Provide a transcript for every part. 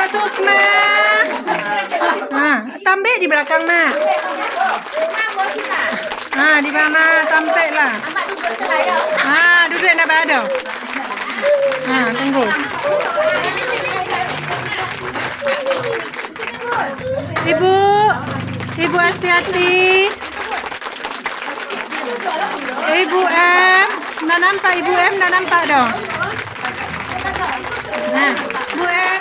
Kak Sukma. Nah, tambe di belakang mak. Nah, di mana tampe lah. Ah, duduk nak ada. Nah, tunggu. Ibu Aspiati. Ibu M, nak nampak Ibu M, nak nampak dong. Nah, Bu M.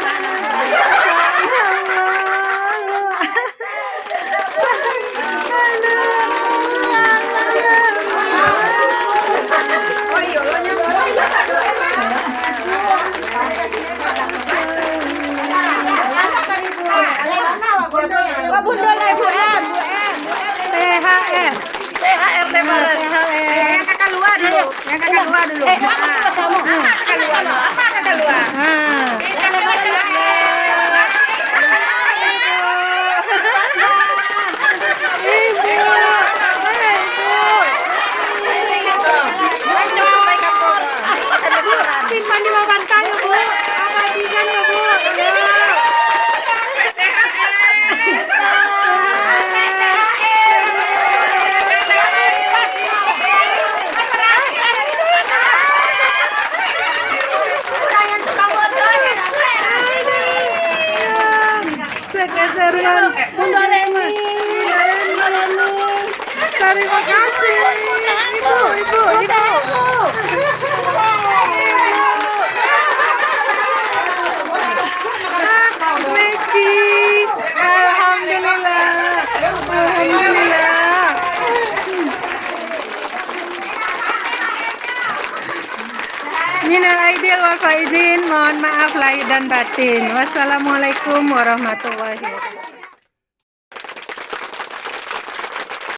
Bunda lah Bu M. THR. THR lebaran. Yang kakak luar dulu. Yang kakak luar dulu. Apa kakak luar? Simpan di bawah bantal ya Bu. Abadikan ya Bu. Keseruan Bunda Reni. Terima kasih ibu. Meci, alhamdulillah. Minal aidin wal faizin, mohon maaf lahir dan batin. Wassalamualaikum warahmatullahi wabarakatuh.